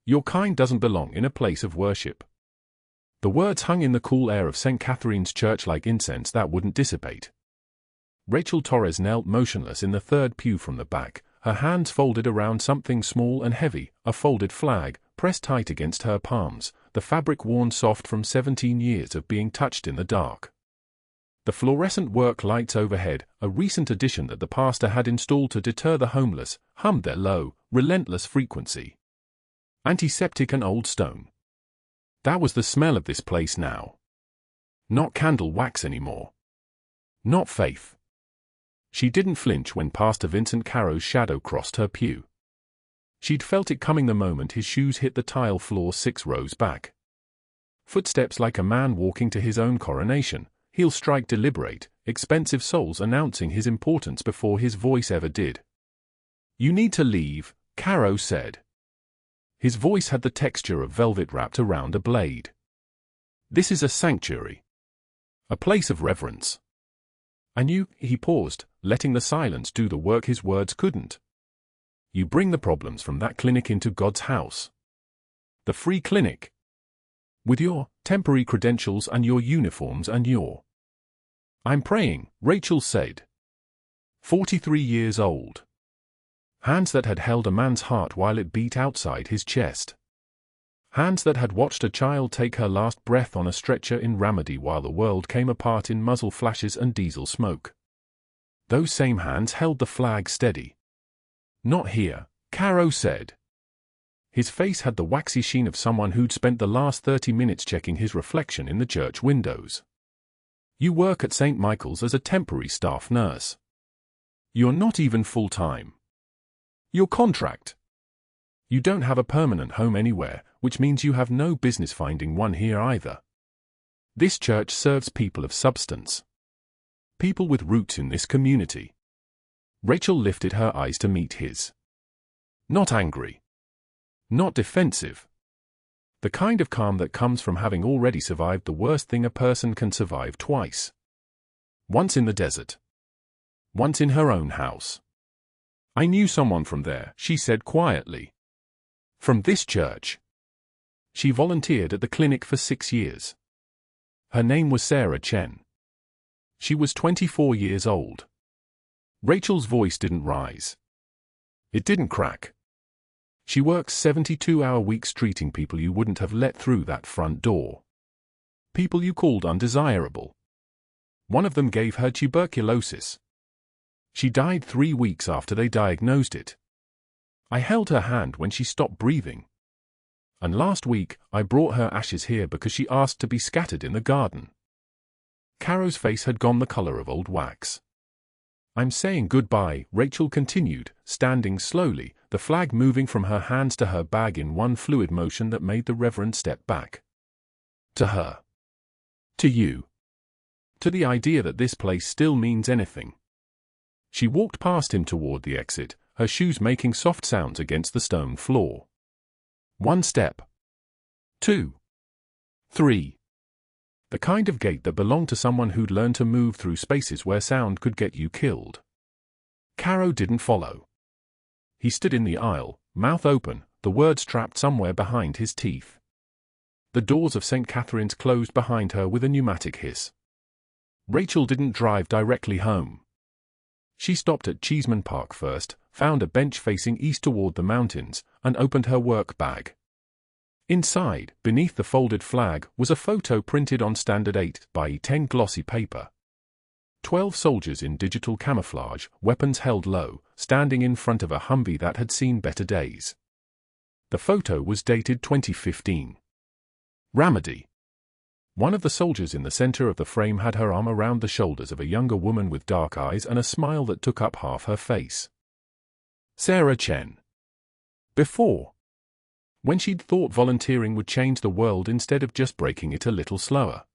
Your kind doesn't belong in a place of worship. The words hung in the cool air of St. Catherine's Church like incense that wouldn't dissipate. Rachel Torres knelt motionless in the third pew from the back, her hands folded around something small and heavy, a folded flag, pressed tight against her palms, the fabric worn soft from 17 years of being touched in the dark. The fluorescent work lights overhead, a recent addition that the pastor had installed to deter the homeless, hummed their low, relentless frequency. Antiseptic and old stone. That was the smell of this place now. Not candle wax anymore. Not faith. She didn't flinch when Pastor Vincent Carrow's shadow crossed her pew. She'd felt it coming the moment his shoes hit the tile floor 6 rows back. Footsteps like a man walking to his own coronation, heel strike deliberate, expensive soles announcing his importance before his voice ever did. "You need to leave," Carrow said. His voice had the texture of velvet wrapped around a blade. "This is a sanctuary. A place of reverence." "And you," he paused, letting the silence do the work his words couldn't. "You bring the problems from that clinic into God's house. The free clinic. With your temporary credentials and your uniforms and your—" "I'm praying," Rachel said. 43 years old. Hands that had held a man's heart while it beat outside his chest. Hands that had watched a child take her last breath on a stretcher in Ramadi while the world came apart in muzzle flashes and diesel smoke. Those same hands held the flag steady. "Not here," Carrow said. His face had the waxy sheen of someone who'd spent the last 30 minutes checking his reflection in the church windows. "You work at St. Michael's as a temporary staff nurse. You're not even full-time. Your contract. You don't have a permanent home anywhere, which means you have no business finding one here either. This church serves people of substance. People with roots in this community." Rachel lifted her eyes to meet his. Not angry. Not defensive. The kind of calm that comes from having already survived the worst thing a person can survive twice. Once in the desert. Once in her own house. "I knew someone from there," she said quietly. "From this church." She volunteered at the clinic for 6 years. Her name was Sarah Chen. She was 24 years old. Rachel's voice didn't rise. It didn't crack. "She works 72-hour weeks treating people you wouldn't have let through that front door. People you called undesirable. One of them gave her tuberculosis. She died 3 weeks after they diagnosed it. I held her hand when she stopped breathing. And last week, I brought her ashes here because she asked to be scattered in the garden." Carrow's face had gone the color of old wax. "I'm saying goodbye," Rachel continued, standing slowly, the flag moving from her hands to her bag in one fluid motion that made the Reverend step back. "To her. To you. To the idea that this place still means anything." She walked past him toward the exit, her shoes making soft sounds against the stone floor. 1 step. 2. 3. The kind of gait that belonged to someone who'd learned to move through spaces where sound could get you killed. Carrow didn't follow. He stood in the aisle, mouth open, the words trapped somewhere behind his teeth. The doors of St. Catherine's closed behind her with a pneumatic hiss. Rachel didn't drive directly home. She stopped at Cheeseman Park first, found a bench facing east toward the mountains, and opened her work bag. Inside, beneath the folded flag, was a photo printed on standard 8 by 10 glossy paper. 12 soldiers in digital camouflage, weapons held low, standing in front of a Humvee that had seen better days. The photo was dated 2015. Ramadi. One of the soldiers in the center of the frame had her arm around the shoulders of a younger woman with dark eyes and a smile that took up half her face. Sarah Chen. Before. When she'd thought volunteering would change the world instead of just breaking it a little slower.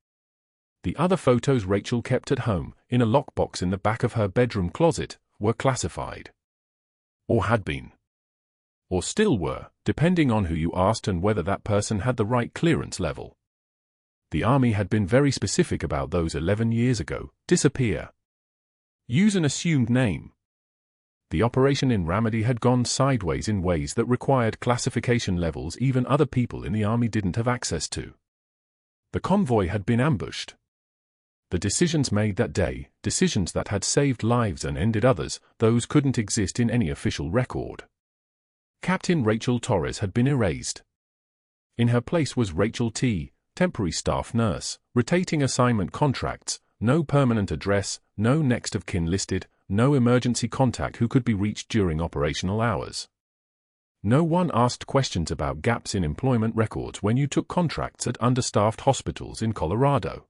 The other photos Rachel kept at home, in a lockbox in the back of her bedroom closet, were classified. Or had been. Or still were, depending on who you asked and whether that person had the right clearance level. The army had been very specific about those 11 years ago. Disappear. Use an assumed name. The operation in Ramadi had gone sideways in ways that required classification levels even other people in the army didn't have access to. The convoy had been ambushed. The decisions made that day, decisions that had saved lives and ended others, those couldn't exist in any official record. Captain Rachel Torres had been erased. In her place was Rachel T., temporary staff nurse, rotating assignment contracts, no permanent address, no next of kin listed, no emergency contact who could be reached during operational hours. No one asked questions about gaps in employment records when you took contracts at understaffed hospitals in Colorado.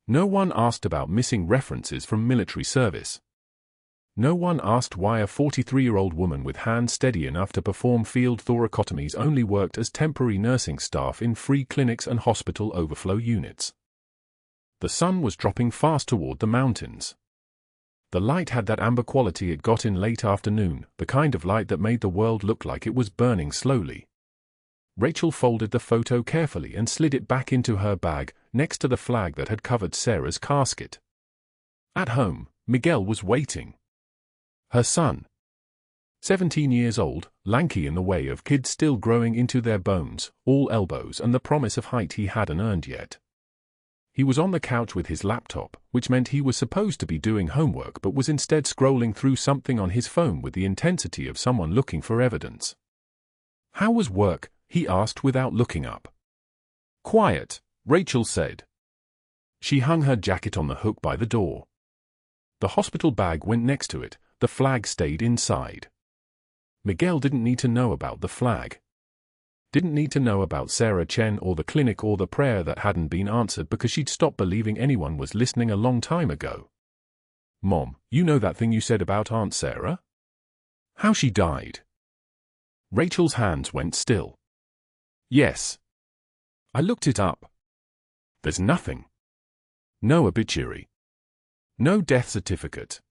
No one asked about missing references from military service. No one asked why a 43-year-old woman with hands steady enough to perform field thoracotomies only worked as temporary nursing staff in free clinics and hospital overflow units. The sun was dropping fast toward the mountains. The light had that amber quality it got in late afternoon, the kind of light that made the world look like it was burning slowly. Rachel folded the photo carefully and slid it back into her bag, next to the flag that had covered Sarah's casket. At home, Miguel was waiting. Her son. 17 years old, lanky in the way of kids still growing into their bones, all elbows and the promise of height he hadn't earned yet. He was on the couch with his laptop, which meant he was supposed to be doing homework but was instead scrolling through something on his phone with the intensity of someone looking for evidence. "How was work?" he asked without looking up. "Quiet," Rachel said. She hung her jacket on the hook by the door. The hospital bag went next to it, the flag stayed inside. Miguel didn't need to know about the flag. Didn't need to know about Sarah Chen or the clinic or the prayer that hadn't been answered because she'd stopped believing anyone was listening a long time ago. "Mom, you know that thing you said about Aunt Sarah? How she died?" Rachel's hands went still. "Yes. I looked it up. There's nothing. No obituary. No death certificate.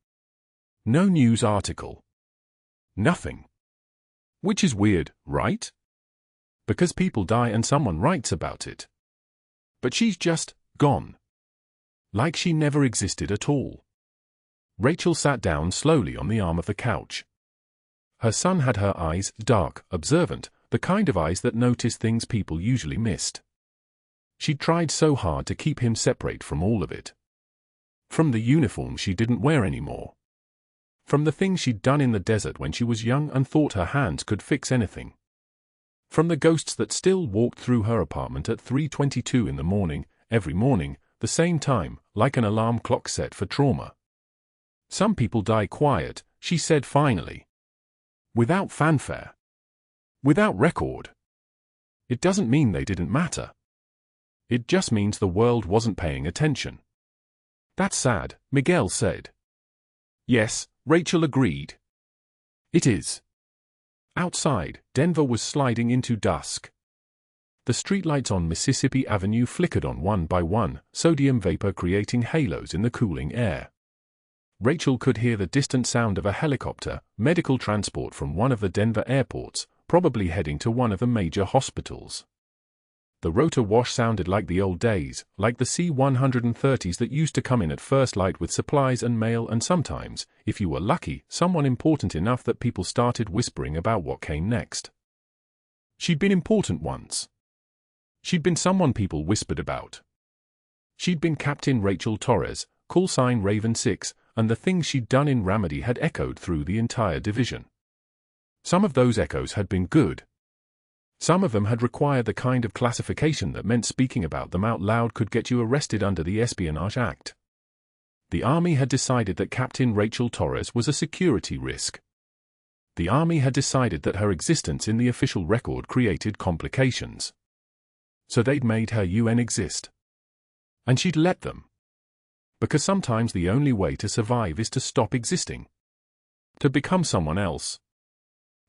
No news article. Nothing. Which is weird, right? Because people die and someone writes about it. But she's just gone. Like she never existed at all." Rachel sat down slowly on the arm of the couch. Her son had her eyes, dark, observant, the kind of eyes that notice things people usually missed. She'd tried so hard to keep him separate from all of it. From the uniform she didn't wear anymore. From the things she'd done in the desert when she was young and thought her hands could fix anything. From the ghosts that still walked through her apartment at 3:22 in the morning, every morning, the same time, like an alarm clock set for trauma. "Some people die quiet," she said finally. "Without fanfare. Without record. It doesn't mean they didn't matter. It just means the world wasn't paying attention." "That's sad," Miguel said. "Yes," Rachel agreed. "It is." Outside, Denver was sliding into dusk. The streetlights on Mississippi Avenue flickered on one by one, sodium vapor creating halos in the cooling air. Rachel could hear the distant sound of a helicopter, medical transport from one of the Denver airports, probably heading to one of the major hospitals. The rotor wash sounded like the old days, like the C-130s that used to come in at first light with supplies and mail, and sometimes, if you were lucky, someone important enough that people started whispering about what came next. She'd been important once. She'd been someone people whispered about. She'd been Captain Rachel Torres, call sign Raven 6, and the things she'd done in Ramadi had echoed through the entire division. Some of those echoes had been good. Some of them had required the kind of classification that meant speaking about them out loud could get you arrested under the Espionage Act. The Army had decided that Captain Rachel Torres was a security risk. The Army had decided that her existence in the official record created complications. So they'd made her UN exist. And she'd let them. Because sometimes the only way to survive is to stop existing. To become someone else.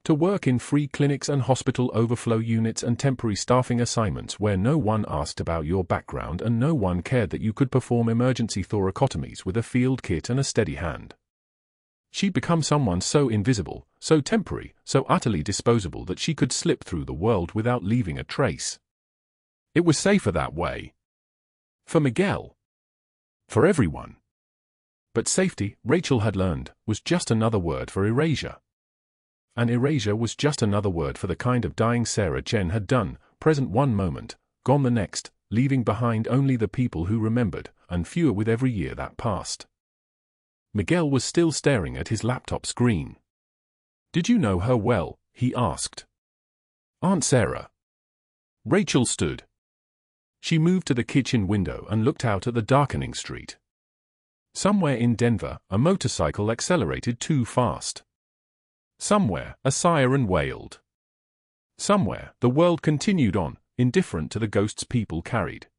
To work in free clinics and hospital overflow units and temporary staffing assignments where no one asked about your background and no one cared that you could perform emergency thoracotomies with a field kit and a steady hand. She'd become someone so invisible, so temporary, so utterly disposable that she could slip through the world without leaving a trace. It was safer that way. For Miguel. For everyone. But safety, Rachel had learned, was just another word for erasure. And erasure was just another word for the kind of dying Sarah Jen had done, present one moment, gone the next, leaving behind only the people who remembered, and fewer with every year that passed. Miguel was still staring at his laptop screen. "Did you know her well?" he asked. "Aunt Sarah." Rachel stood. She moved to the kitchen window and looked out at the darkening street. Somewhere in Denver, a motorcycle accelerated too fast. Somewhere, a siren wailed. Somewhere, the world continued on, indifferent to the ghosts people carried.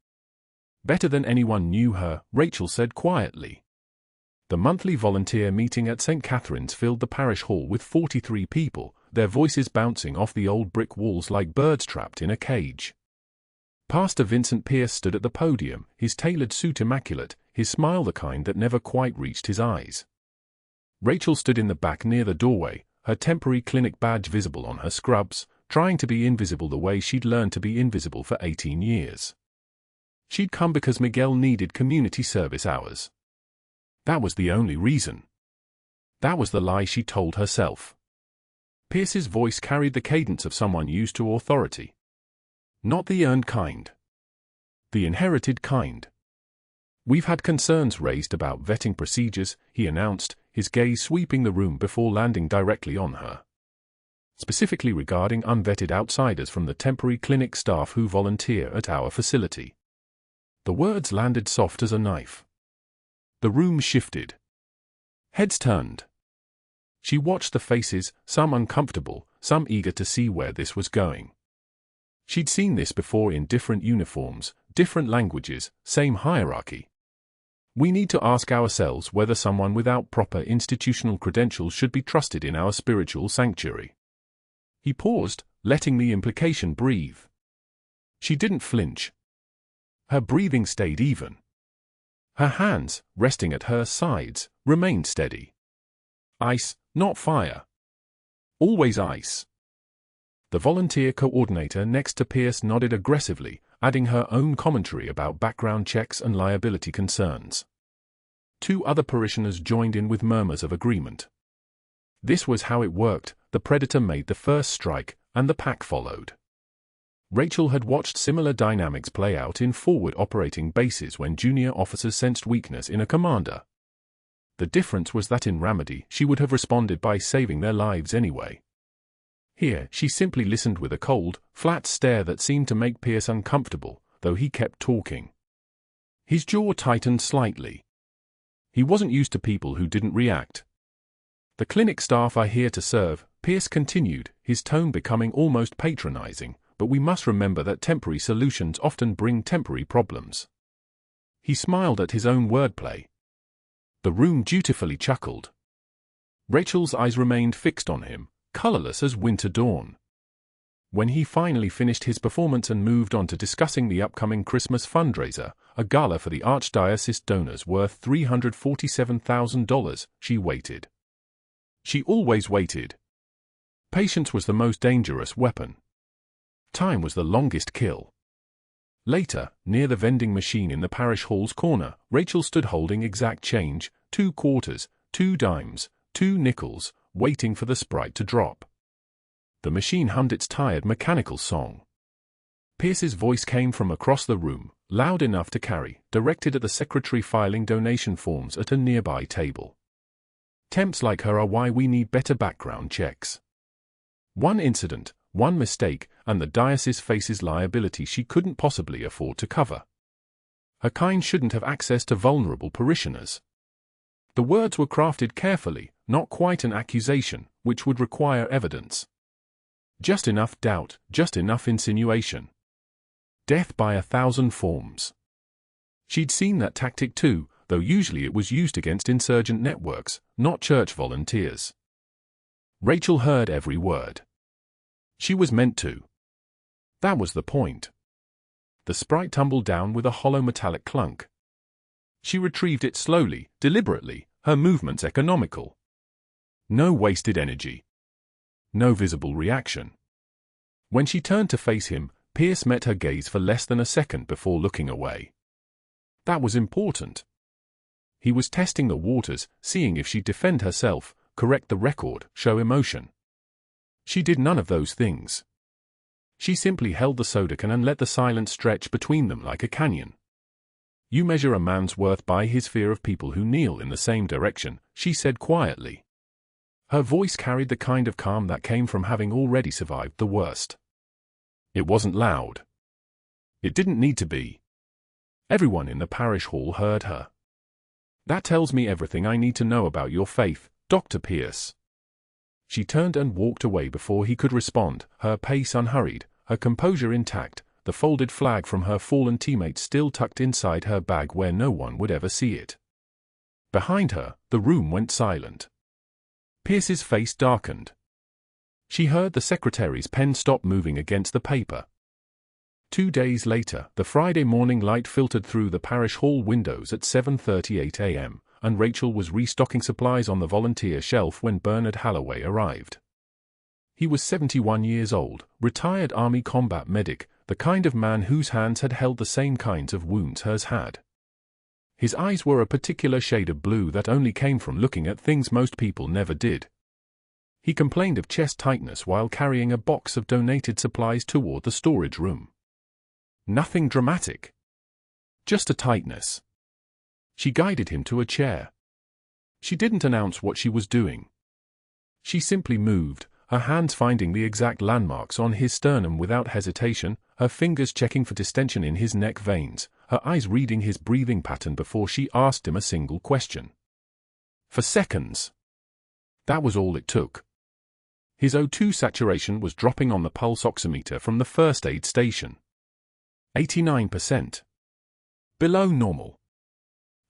"Better than anyone knew her," Rachel said quietly. The monthly volunteer meeting at St. Catherine's filled the parish hall with 43 people, their voices bouncing off the old brick walls like birds trapped in a cage. Pastor Vincent Pierce stood at the podium, his tailored suit immaculate, his smile the kind that never quite reached his eyes. Rachel stood in the back near the doorway, her temporary clinic badge visible on her scrubs, trying to be invisible the way she'd learned to be invisible for 18 years. She'd come because Miguel needed community service hours. That was the only reason. That was the lie she told herself. Pierce's voice carried the cadence of someone used to authority. Not the earned kind. The inherited kind. "We've had concerns raised about vetting procedures," he announced, his gaze sweeping the room before landing directly on her. "Specifically regarding unvetted outsiders from the temporary clinic staff who volunteer at our facility." The words landed soft as a knife. The room shifted. Heads turned. She watched the faces, some uncomfortable, some eager to see where this was going. She'd seen this before in different uniforms, different languages, same hierarchy. "We need to ask ourselves whether someone without proper institutional credentials should be trusted in our spiritual sanctuary." He paused, letting the implication breathe. She didn't flinch. Her breathing stayed even. Her hands, resting at her sides, remained steady. Ice, not fire. Always ice. The volunteer coordinator next to Pierce nodded aggressively, adding her own commentary about background checks and liability concerns. 2 other parishioners joined in with murmurs of agreement. This was how it worked: the predator made the first strike, and the pack followed. Rachel had watched similar dynamics play out in forward operating bases when junior officers sensed weakness in a commander. The difference was that in Ramadi she would have responded by saving their lives anyway. Here, she simply listened with a cold, flat stare that seemed to make Pierce uncomfortable, though he kept talking. His jaw tightened slightly. He wasn't used to people who didn't react. "The clinic staff are here to serve," Pierce continued, his tone becoming almost patronizing, "but we must remember that temporary solutions often bring temporary problems." He smiled at his own wordplay. The room dutifully chuckled. Rachel's eyes remained fixed on him, colorless as winter dawn. When he finally finished his performance and moved on to discussing the upcoming Christmas fundraiser, a gala for the Archdiocese donors worth $347,000, she waited. She always waited. Patience was the most dangerous weapon. Time was the longest kill. Later, near the vending machine in the parish hall's corner, Rachel stood holding exact change, 2 quarters, 2 dimes, 2 nickels, waiting for the sprite to drop. The machine hummed its tired mechanical song. Pierce's voice came from across the room, loud enough to carry, directed at the secretary filing donation forms at a nearby table. "Temps like her are why we need better background checks. One incident, one mistake, and the diocese faces liability she couldn't possibly afford to cover. Her kind shouldn't have access to vulnerable parishioners." The words were crafted carefully, not quite an accusation, which would require evidence. Just enough doubt, just enough insinuation. Death by 1,000 forms. She'd seen that tactic too, though usually it was used against insurgent networks, not church volunteers. Rachel heard every word. She was meant to. That was the point. The sprite tumbled down with a hollow metallic clunk. She retrieved it slowly, deliberately, her movements economical. No wasted energy. No visible reaction. When she turned to face him, Pierce met her gaze for less than a second before looking away. That was important. He was testing the waters, seeing if she'd defend herself, correct the record, show emotion. She did none of those things. She simply held the soda can and let the silence stretch between them like a canyon. "You measure a man's worth by his fear of people who kneel in the same direction," she said quietly. Her voice carried the kind of calm that came from having already survived the worst. It wasn't loud. It didn't need to be. Everyone in the parish hall heard her. "That tells me everything I need to know about your faith, Dr. Pierce." She turned and walked away before he could respond, her pace unhurried, her composure intact, the folded flag from her fallen teammate still tucked inside her bag where no one would ever see it. Behind her, the room went silent. Pierce's face darkened. She heard the secretary's pen stop moving against the paper. 2 days later, the Friday morning light filtered through the parish hall windows at 7:38 a.m., and Rachel was restocking supplies on the volunteer shelf when Bernard Halloway arrived. He was 71 years old, retired Army combat medic, the kind of man whose hands had held the same kinds of wounds hers had. His eyes were a particular shade of blue that only came from looking at things most people never did. He complained of chest tightness while carrying a box of donated supplies toward the storage room. Nothing dramatic. Just a tightness. She guided him to a chair. She didn't announce what she was doing. She simply moved, her hands finding the exact landmarks on his sternum without hesitation, her fingers checking for distension in his neck veins, her eyes reading his breathing pattern before she asked him a single question. For seconds. That was all it took. His O2 saturation was dropping on the pulse oximeter from the first aid station. 89%. Below normal.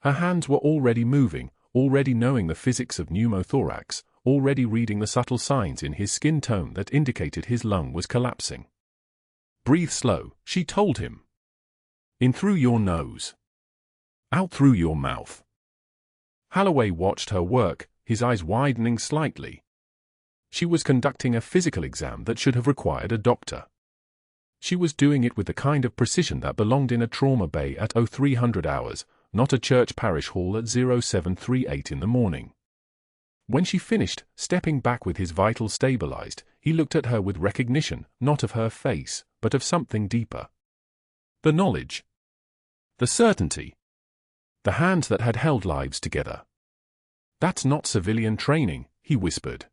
Her hands were already moving, already knowing the physics of pneumothorax, already reading the subtle signs in his skin tone that indicated his lung was collapsing. "Breathe slow," she told him. "In through your nose. Out through your mouth." Halloway watched her work, his eyes widening slightly. She was conducting a physical exam that should have required a doctor. She was doing it with the kind of precision that belonged in a trauma bay at 0300 hours, not a church parish hall at 0738 in the morning. When she finished, stepping back with his vitals stabilized, he looked at her with recognition, not of her face, but of something deeper. The knowledge. The certainty. The hands that had held lives together. "That's not civilian training," he whispered.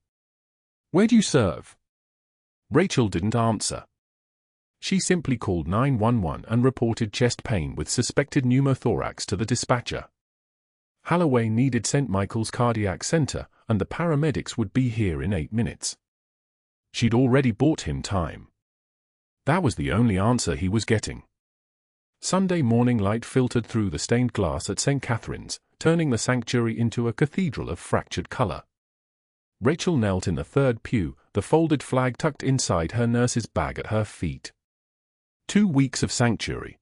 "Where do you serve?" Rachel didn't answer. She simply called 911 and reported chest pain with suspected pneumothorax to the dispatcher. Halloway needed St. Michael's Cardiac Center, and the paramedics would be here in 8 minutes. She'd already bought him time. That was the only answer he was getting. Sunday morning light filtered through the stained glass at St. Catherine's, turning the sanctuary into a cathedral of fractured color. Rachel knelt in the third pew, the folded flag tucked inside her nurse's bag at her feet. 2 weeks of sanctuary.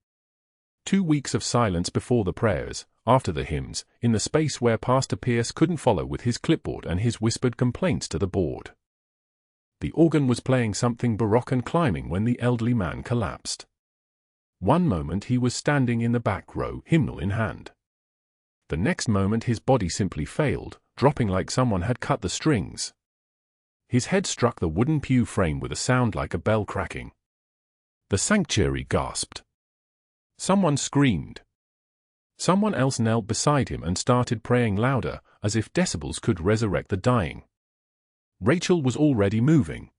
2 weeks of silence before the prayers, after the hymns, in the space where Pastor Pierce couldn't follow with his clipboard and his whispered complaints to the board. The organ was playing something baroque and climbing when the elderly man collapsed. One moment he was standing in the back row, hymnal in hand. The next moment his body simply failed, dropping like someone had cut the strings. His head struck the wooden pew frame with a sound like a bell cracking. The sanctuary gasped. Someone screamed. Someone else knelt beside him and started praying louder, as if decibels could resurrect the dying. Rachel was already moving.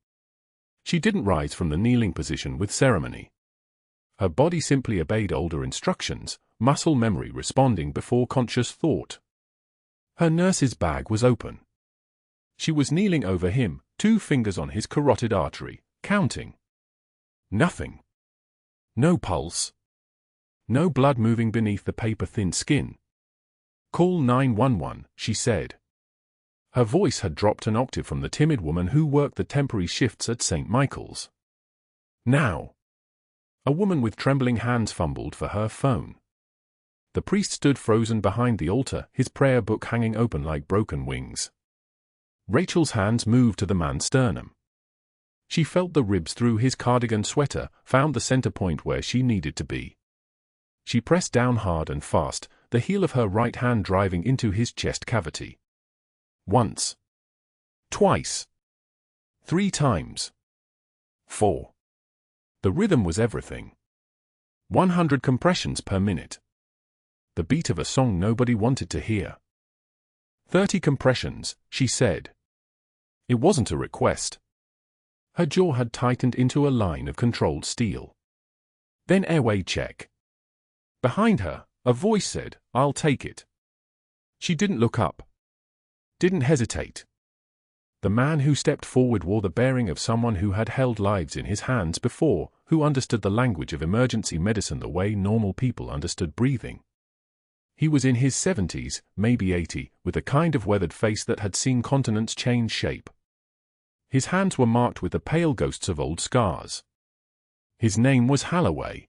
She didn't rise from the kneeling position with ceremony. Her body simply obeyed older instructions, muscle memory responding before conscious thought. Her nurse's bag was open. She was kneeling over him, 2 fingers on his carotid artery, counting. Nothing. No pulse. No blood moving beneath the paper-thin skin. "Call 911, she said. Her voice had dropped an octave from the timid woman who worked the temporary shifts at St. Michael's. Now. A woman with trembling hands fumbled for her phone. The priest stood frozen behind the altar, his prayer book hanging open like broken wings. Rachel's hands moved to the man's sternum. She felt the ribs through his cardigan sweater, found the center point where she needed to be. She pressed down hard and fast, the heel of her right hand driving into his chest cavity. Once. Twice. 3 times. 4. The rhythm was everything. 100 compressions per minute. The beat of a song nobody wanted to hear. 30 compressions, she said. It wasn't a request. Her jaw had tightened into a line of controlled steel. Then airway check. Behind her, a voice said, "I'll take it." She didn't look up. Didn't hesitate. The man who stepped forward wore the bearing of someone who had held lives in his hands before, who understood the language of emergency medicine the way normal people understood breathing. He was in his 70s, maybe 80, with a kind of weathered face that had seen continents change shape. His hands were marked with the pale ghosts of old scars. His name was Holloway.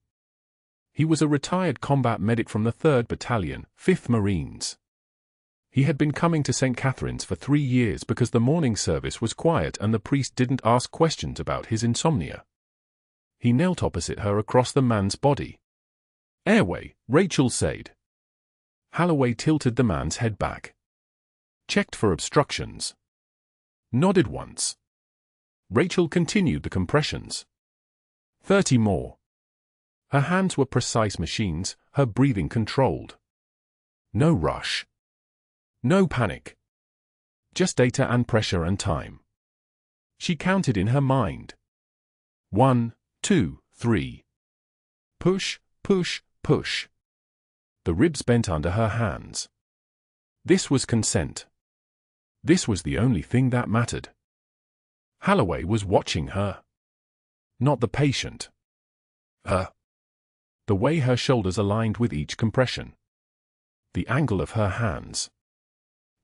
He was a retired combat medic from the 3rd Battalion, 5th Marines. He had been coming to St. Catherine's for 3 years because the morning service was quiet and the priest didn't ask questions about his insomnia. He knelt opposite her across the man's body. "Airway," Rachel said. Holloway tilted the man's head back. Checked for obstructions. Nodded once. Rachel continued the compressions. 30 more. Her hands were precise machines, her breathing controlled. No rush. No panic. Just data and pressure and time. She counted in her mind. 1, 2, 3. Push, push, push. The ribs bent under her hands. This was consent. This was the only thing that mattered. Holloway was watching her. Not the patient. Her. The way her shoulders aligned with each compression. The angle of her hands.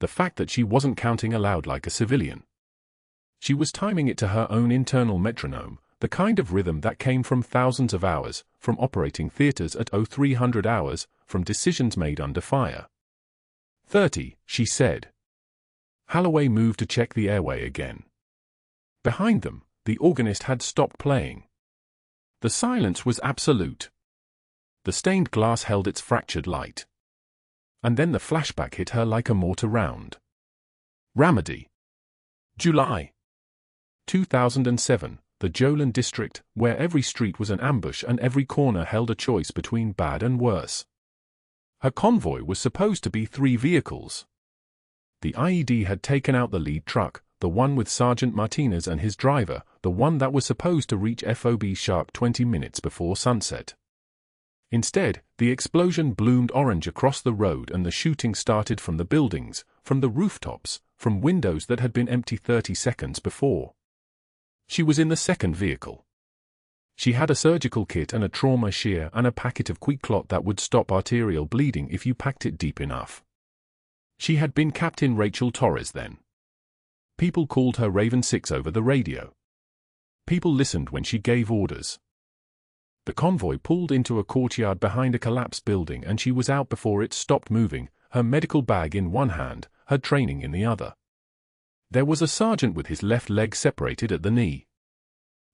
The fact that she wasn't counting aloud like a civilian. She was timing it to her own internal metronome, the kind of rhythm that came from thousands of hours, from operating theaters at 0300 hours, from decisions made under fire. 30, she said. Holloway moved to check the airway again. Behind them, the organist had stopped playing. The silence was absolute. The stained glass held its fractured light. And then the flashback hit her like a mortar round. Ramadi. July 2007, the Jolin district, where every street was an ambush and every corner held a choice between bad and worse. Her convoy was supposed to be 3 vehicles. The IED had taken out the lead truck, the one with Sergeant Martinez and his driver, the one that was supposed to reach FOB sharp 20 minutes before sunset. Instead, the explosion bloomed orange across the road and the shooting started from the buildings, from the rooftops, from windows that had been empty 30 seconds before. She was in the second vehicle. She had a surgical kit and a trauma shear and a packet of QuickClot that would stop arterial bleeding if you packed it deep enough. She had been Captain Rachel Torres then. People called her Raven 6 over the radio. People listened when she gave orders. The convoy pulled into a courtyard behind a collapsed building and she was out before it stopped moving, her medical bag in one hand, her training in the other. There was a sergeant with his left leg separated at the knee.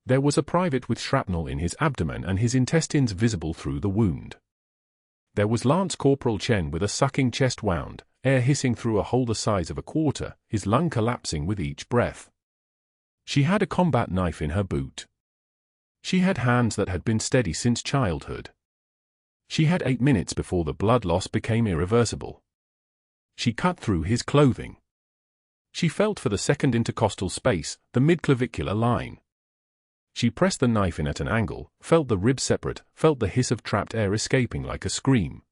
There was a private with shrapnel in his abdomen and his intestines visible through the wound. There was Lance Corporal Chen with a sucking chest wound, air hissing through a hole the size of a quarter, his lung collapsing with each breath. She had a combat knife in her boot. She had hands that had been steady since childhood. She had 8 minutes before the blood loss became irreversible. She cut through his clothing. She felt for the second intercostal space, the midclavicular line. She pressed the knife in at an angle, felt the ribs separate, felt the hiss of trapped air escaping like a scream.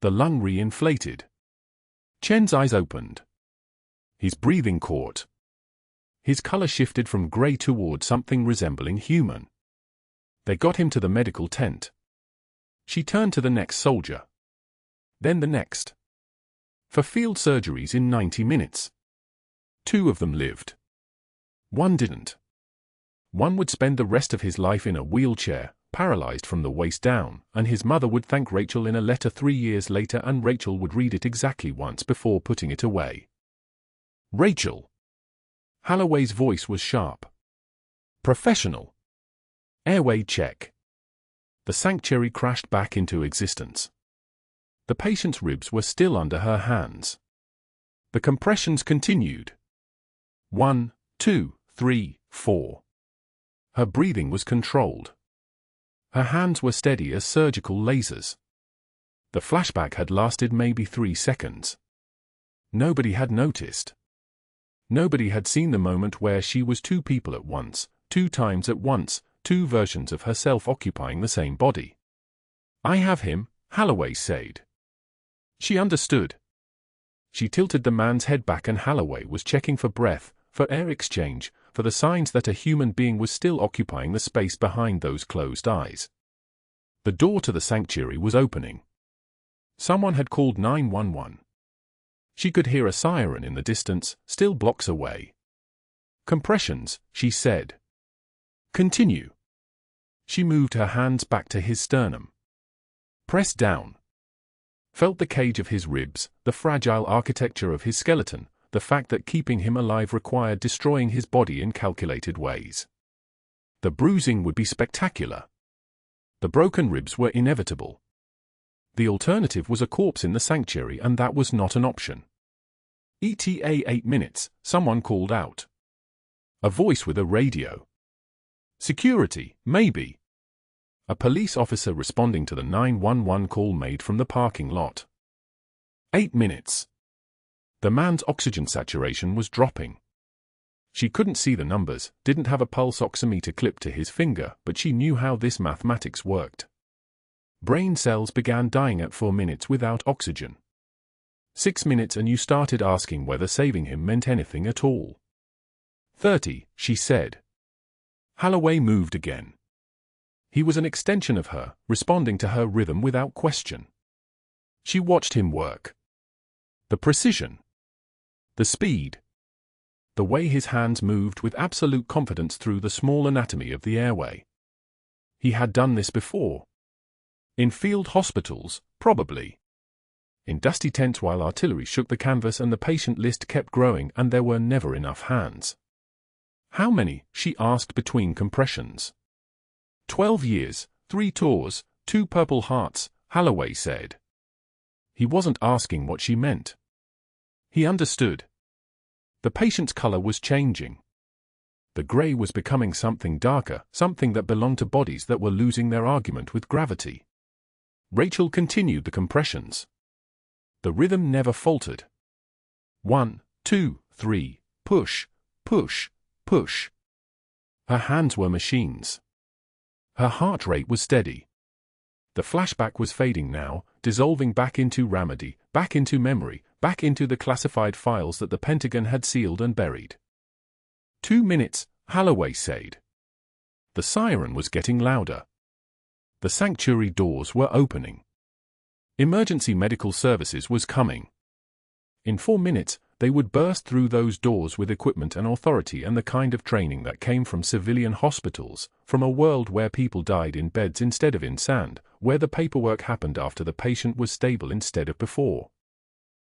The lung re-inflated. Chen's eyes opened. His breathing caught. His color shifted from gray toward something resembling human. They got him to the medical tent. She turned to the next soldier. Then the next. For field surgeries in 90 minutes. 2 of them lived. 1 didn't. 1 would spend the rest of his life in a wheelchair, paralyzed from the waist down, and his mother would thank Rachel in a letter 3 years later and Rachel would read it exactly once before putting it away. Rachel. Holloway's voice was sharp. Professional. Airway check. The sanctuary crashed back into existence. The patient's ribs were still under her hands. The compressions continued. 1, 2, 3, 4. Her breathing was controlled. Her hands were steady as surgical lasers. The flashback had lasted maybe 3 seconds. Nobody had noticed. Nobody had seen the moment where she was 2 people at once, 2 times at once, 2 versions of herself occupying the same body. "I have him," Holloway said. She understood. She tilted the man's head back and Holloway was checking for breath, for air exchange, for the signs that a human being was still occupying the space behind those closed eyes. The door to the sanctuary was opening. Someone had called 911. She could hear a siren in the distance, still blocks away. "Compressions," she said. "Continue." She moved her hands back to his sternum. Press down. Felt the cage of his ribs, the fragile architecture of his skeleton, the fact that keeping him alive required destroying his body in calculated ways. The bruising would be spectacular. The broken ribs were inevitable. The alternative was a corpse in the sanctuary, and that was not an option. ETA 8 minutes, someone called out. A voice with a radio. Security, maybe. A police officer responding to the 911 call made from the parking lot. 8 minutes. The man's oxygen saturation was dropping. She couldn't see the numbers, didn't have a pulse oximeter clipped to his finger, but she knew how this mathematics worked. Brain cells began dying at 4 minutes without oxygen. 6 minutes and you started asking whether saving him meant anything at all. 30, she said. Holloway moved again. He was an extension of her, responding to her rhythm without question. She watched him work. The precision. The speed. The way his hands moved with absolute confidence through the small anatomy of the airway. He had done this before. In field hospitals, probably. In dusty tents while artillery shook the canvas and the patient list kept growing and there were never enough hands. "How many?" she asked between compressions. 12 years, 3 tours, 2 Purple Hearts, Holloway said. He wasn't asking what she meant. He understood. The patient's color was changing. The gray was becoming something darker, something that belonged to bodies that were losing their argument with gravity. Rachel continued the compressions. The rhythm never faltered. 1, 2, 3, push, push, push. Her hands were machines. Her heart rate was steady. The flashback was fading now, dissolving back into remedy, back into memory, back into the classified files that the Pentagon had sealed and buried. 2 minutes, Holloway said. The siren was getting louder. The sanctuary doors were opening. Emergency medical services was coming. In 4 minutes, they would burst through those doors with equipment and authority and the kind of training that came from civilian hospitals, from a world where people died in beds instead of in sand, where the paperwork happened after the patient was stable instead of before.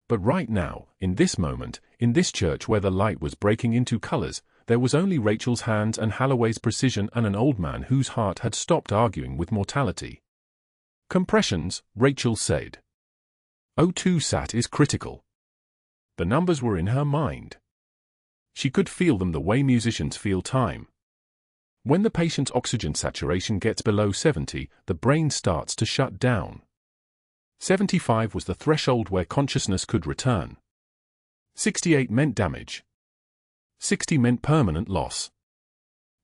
But right now, in this moment, in this church where the light was breaking into colors, there was only Rachel's hands and Holloway's precision and an old man whose heart had stopped arguing with mortality. Compressions, Rachel said. O2 sat is critical. The numbers were in her mind. She could feel them the way musicians feel time. When the patient's oxygen saturation gets below 70, the brain starts to shut down. 75 was the threshold where consciousness could return. 68 meant damage. 60 meant permanent loss.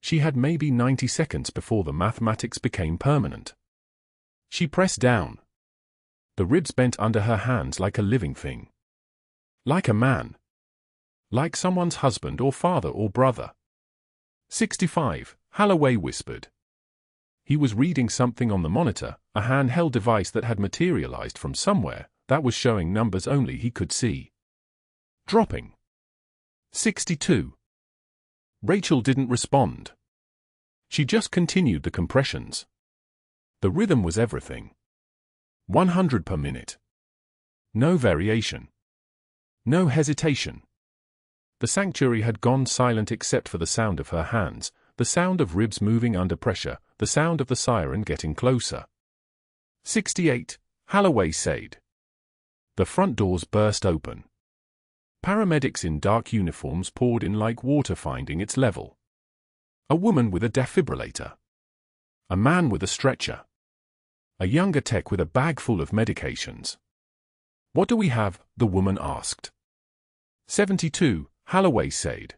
She had maybe 90 seconds before the mathematics became permanent. She pressed down. The ribs bent under her hands like a living thing. Like a man. Like someone's husband or father or brother. 65, Holloway whispered. He was reading something on the monitor, a handheld device that had materialized from somewhere, that was showing numbers only he could see. Dropping. 62. Rachel didn't respond. She just continued the compressions. The rhythm was everything. 100 per minute. No variation. No hesitation. The sanctuary had gone silent except for the sound of her hands, the sound of ribs moving under pressure, the sound of the siren getting closer. 68, Holloway said. The front doors burst open. Paramedics in dark uniforms poured in like water, finding its level. A woman with a defibrillator. A man with a stretcher. A younger tech with a bag full of medications. "What do we have?" the woman asked. 72, Holloway said.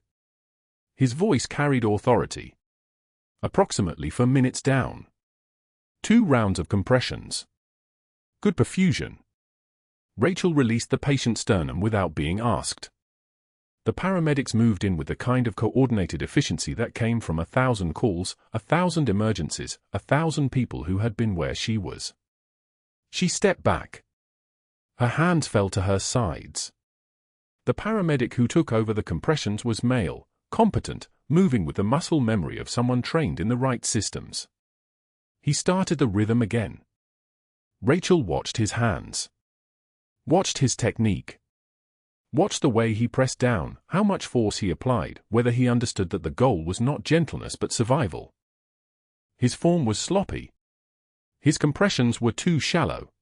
His voice carried authority. "Approximately 4 minutes down. 2 rounds of compressions. Good perfusion." Rachel released the patient's sternum without being asked. The paramedics moved in with the kind of coordinated efficiency that came from 1,000 calls, 1,000 emergencies, 1,000 people who had been where she was. She stepped back. Her hands fell to her sides. The paramedic who took over the compressions was male, competent, moving with the muscle memory of someone trained in the right systems. He started the rhythm again. Rachel watched his hands. Watched his technique. Watched the way he pressed down, how much force he applied, whether he understood that the goal was not gentleness but survival. His form was sloppy. His compressions were too shallow.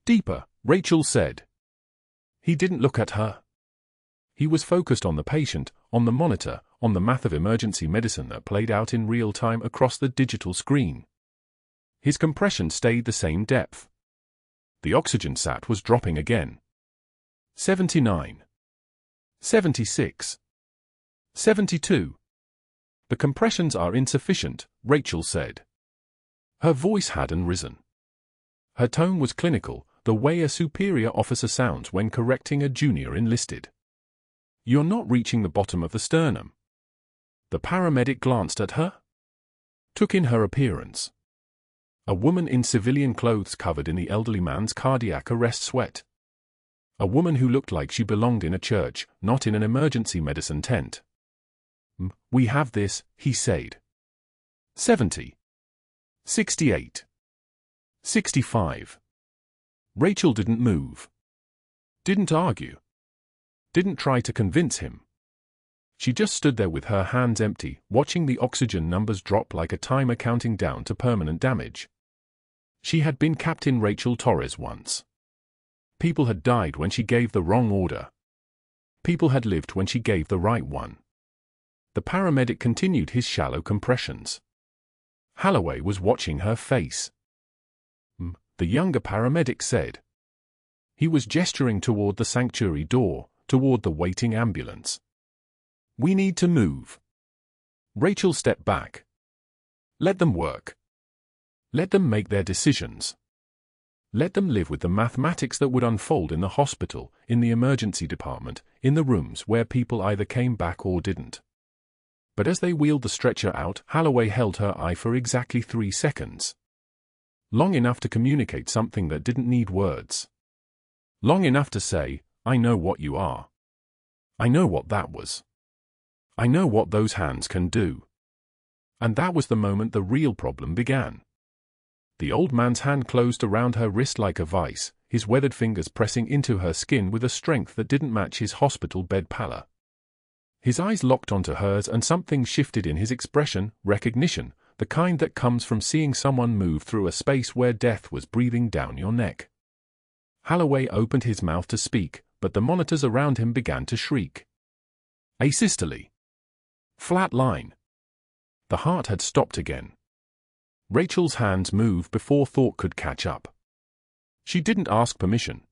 "Deeper," Rachel said. He didn't look at her. He was focused on the patient, on the monitor, on the math of emergency medicine that played out in real time across the digital screen. His compression stayed the same depth. The oxygen sat was dropping again. 79. 76. 72. "The compressions are insufficient," Rachel said. Her voice hadn't risen. Her tone was clinical, the way a superior officer sounds when correcting a junior enlisted. "You're not reaching the bottom of the sternum." The paramedic glanced at her. Took in her appearance. A woman in civilian clothes covered in the elderly man's cardiac arrest sweat. A woman who looked like she belonged in a church, not in an emergency medicine tent. "We have this," he said. 70. 68. 65. Rachel didn't move. Didn't argue. Didn't try to convince him. She just stood there with her hands empty, watching the oxygen numbers drop like a timer counting down to permanent damage. She had been Captain Rachel Torres once. People had died when she gave the wrong order. People had lived when she gave the right one. The paramedic continued his shallow compressions. Holloway was watching her face. The younger paramedic said. He was gesturing toward the sanctuary door, toward the waiting ambulance. "We need to move." Rachel stepped back. Let them work. Let them make their decisions. Let them live with the mathematics that would unfold in the hospital, in the emergency department, in the rooms where people either came back or didn't. But as they wheeled the stretcher out, Holloway held her eye for exactly 3 seconds. Long enough to communicate something that didn't need words. Long enough to say, "I know what you are. I know what that was. I know what those hands can do." And that was the moment the real problem began. The old man's hand closed around her wrist like a vice, his weathered fingers pressing into her skin with a strength that didn't match his hospital bed pallor. His eyes locked onto hers and something shifted in his expression, recognition, the kind that comes from seeing someone move through a space where death was breathing down your neck. Holloway opened his mouth to speak, but the monitors around him began to shriek. Asystole. Flat line. The heart had stopped again. Rachel's hands moved before thought could catch up. She didn't ask permission.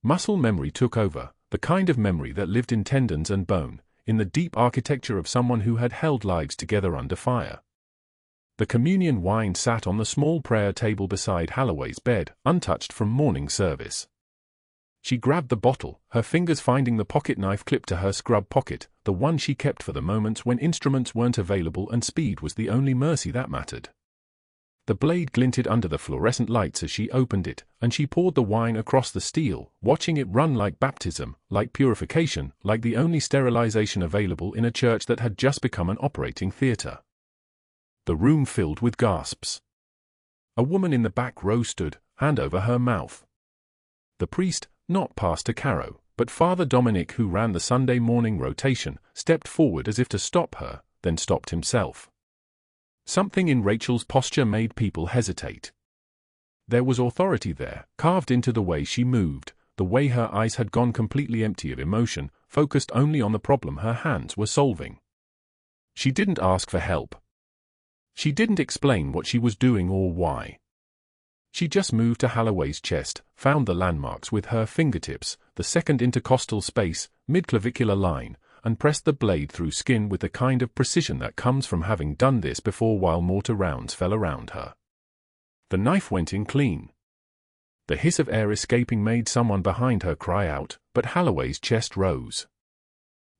Muscle memory took over, the kind of memory that lived in tendons and bone, in the deep architecture of someone who had held lives together under fire. The communion wine sat on the small prayer table beside Holloway's bed, untouched from morning service. She grabbed the bottle, her fingers finding the pocket knife clipped to her scrub pocket, the one she kept for the moments when instruments weren't available and speed was the only mercy that mattered. The blade glinted under the fluorescent lights as she opened it, and she poured the wine across the steel, watching it run like baptism, like purification, like the only sterilization available in a church that had just become an operating theater. The room filled with gasps. A woman in the back row stood, hand over her mouth. The priest, not Pastor Carrow, but Father Dominic, who ran the Sunday morning rotation, stepped forward as if to stop her, then stopped himself. Something in Rachel's posture made people hesitate. There was authority there, carved into the way she moved, the way her eyes had gone completely empty of emotion, focused only on the problem her hands were solving. She didn't ask for help. She didn't explain what she was doing or why. She just moved to Holloway's chest, found the landmarks with her fingertips, the second intercostal space, mid-clavicular line, and pressed the blade through skin with the kind of precision that comes from having done this before while mortar rounds fell around her. The knife went in clean. The hiss of air escaping made someone behind her cry out, but Holloway's chest rose.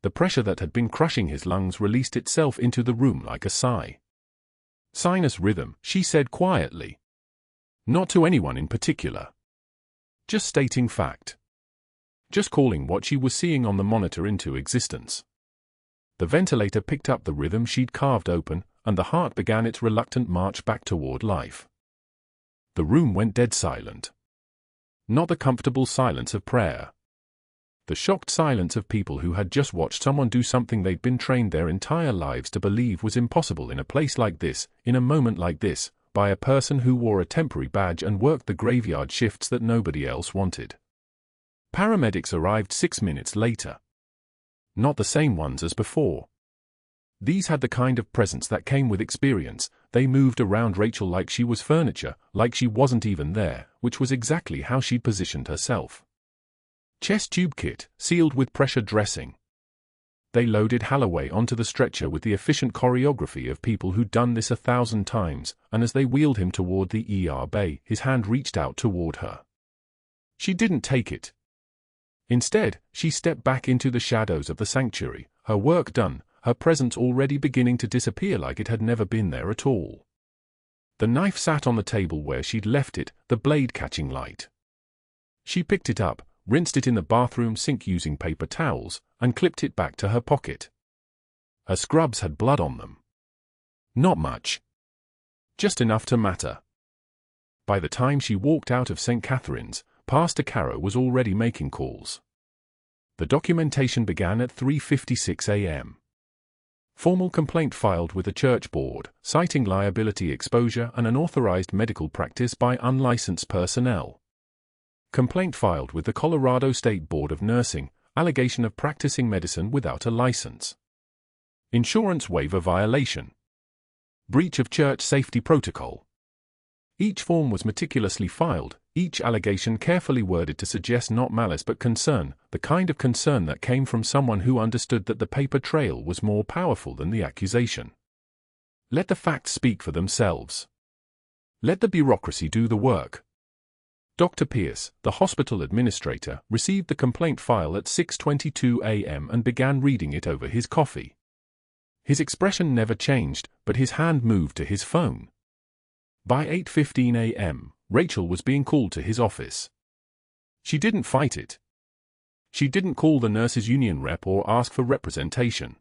The pressure that had been crushing his lungs released itself into the room like a sigh. "Sinus rhythm," she said quietly. Not to anyone in particular. Just stating fact. Just calling what she was seeing on the monitor into existence. The ventilator picked up the rhythm she'd carved open, and the heart began its reluctant march back toward life. The room went dead silent. Not the comfortable silence of prayer. The shocked silence of people who had just watched someone do something they'd been trained their entire lives to believe was impossible in a place like this, in a moment like this, by a person who wore a temporary badge and worked the graveyard shifts that nobody else wanted. Paramedics arrived 6 minutes later. Not the same ones as before. These had the kind of presence that came with experience. They moved around Rachel like she was furniture, like she wasn't even there, which was exactly how she'd positioned herself. Chest tube kit, sealed with pressure dressing. They loaded Holloway onto the stretcher with the efficient choreography of people who'd done this 1,000 times, and as they wheeled him toward the ER bay, his hand reached out toward her. She didn't take it. Instead, she stepped back into the shadows of the sanctuary, her work done, her presence already beginning to disappear like it had never been there at all. The knife sat on the table where she'd left it, the blade catching light. She picked it up, rinsed it in the bathroom sink using paper towels, and clipped it back to her pocket. Her scrubs had blood on them. Not much. Just enough to matter. By the time she walked out of St. Catherine's, Pastor Carrow was already making calls. The documentation began at 3:56 a.m. Formal complaint filed with the church board, citing liability exposure and unauthorized medical practice by unlicensed personnel. Complaint filed with the Colorado State Board of Nursing, allegation of practicing medicine without a license. Insurance waiver violation. Breach of church safety protocol. Each form was meticulously filed, each allegation carefully worded to suggest not malice but concern, the kind of concern that came from someone who understood that the paper trail was more powerful than the accusation. Let the facts speak for themselves. Let the bureaucracy do the work. Dr. Pierce, the hospital administrator, received the complaint file at 6:22 a.m. and began reading it over his coffee. His expression never changed, but his hand moved to his phone. By 8:15 a.m., Rachel was being called to his office. She didn't fight it. She didn't call the nurses' union rep or ask for representation.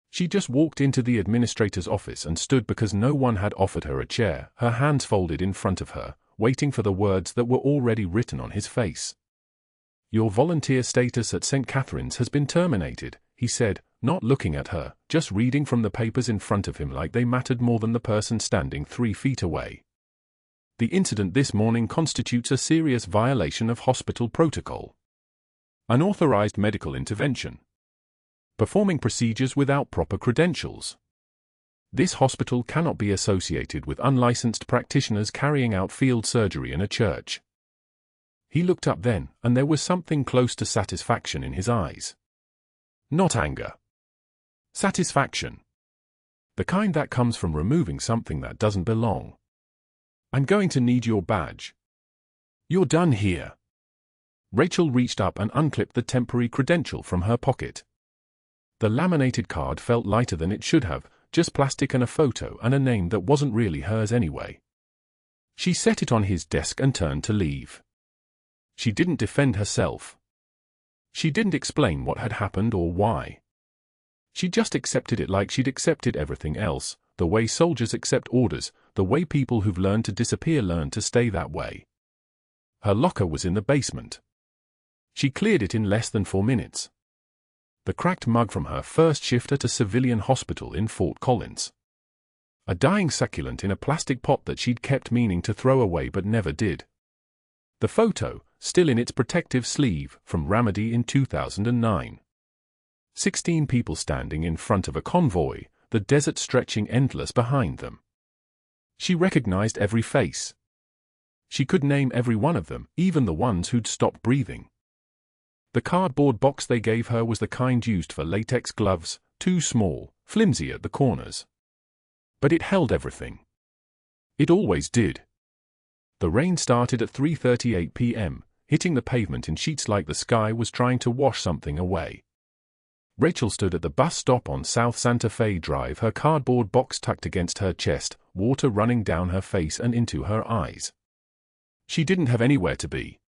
She just walked into the administrator's office and stood because no one had offered her a chair, her hands folded in front of her, waiting for the words that were already written on his face. "Your volunteer status at St. Catherine's has been terminated," he said, not looking at her, just reading from the papers in front of him like they mattered more than the person standing 3 feet away. "The incident this morning constitutes a serious violation of hospital protocol. Unauthorized medical intervention. Performing procedures without proper credentials. This hospital cannot be associated with unlicensed practitioners carrying out field surgery in a church." He looked up then, and there was something close to satisfaction in his eyes. Not anger. Satisfaction. The kind that comes from removing something that doesn't belong. "I'm going to need your badge. You're done here." Rachel reached up and unclipped the temporary credential from her pocket. The laminated card felt lighter than it should have, just plastic and a photo and a name that wasn't really hers anyway. She set it on his desk and turned to leave. She didn't defend herself. She didn't explain what had happened or why. She just accepted it like she'd accepted everything else, the way soldiers accept orders, the way people who've learned to disappear learn to stay that way. Her locker was in the basement. She cleared it in less than 4 minutes. The cracked mug from her first shift at a civilian hospital in Fort Collins. A dying succulent in a plastic pot that she'd kept meaning to throw away but never did. The photo, still in its protective sleeve, from Ramadi in 2009. 16 people standing in front of a convoy, the desert stretching endless behind them. She recognized every face. She could name every one of them, even the ones who'd stopped breathing. The cardboard box they gave her was the kind used for latex gloves, too small, flimsy at the corners. But it held everything. It always did. The rain started at 3:38 p.m., hitting the pavement in sheets like the sky was trying to wash something away. Rachel stood at the bus stop on South Santa Fe Drive, her cardboard box tucked against her chest, water running down her face and into her eyes. She didn't have anywhere to be.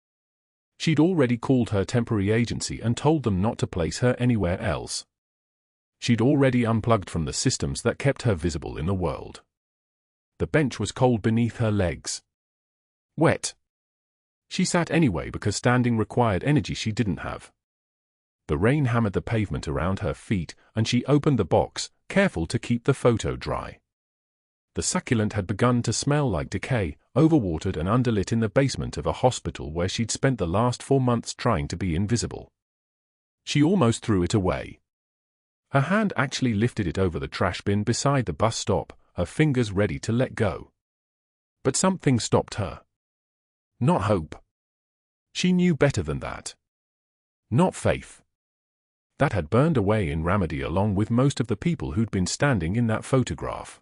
She'd already called her temporary agency and told them not to place her anywhere else. She'd already unplugged from the systems that kept her visible in the world. The bench was cold beneath her legs. Wet. She sat anyway because standing required energy she didn't have. The rain hammered the pavement around her feet, and she opened the box, careful to keep the photo dry. The succulent had begun to smell like decay, overwatered and underlit in the basement of a hospital where she'd spent the last 4 months trying to be invisible. She almost threw it away. Her hand actually lifted it over the trash bin beside the bus stop, her fingers ready to let go. But something stopped her. Not hope. She knew better than that. Not faith. That had burned away in Ramadi along with most of the people who'd been standing in that photograph.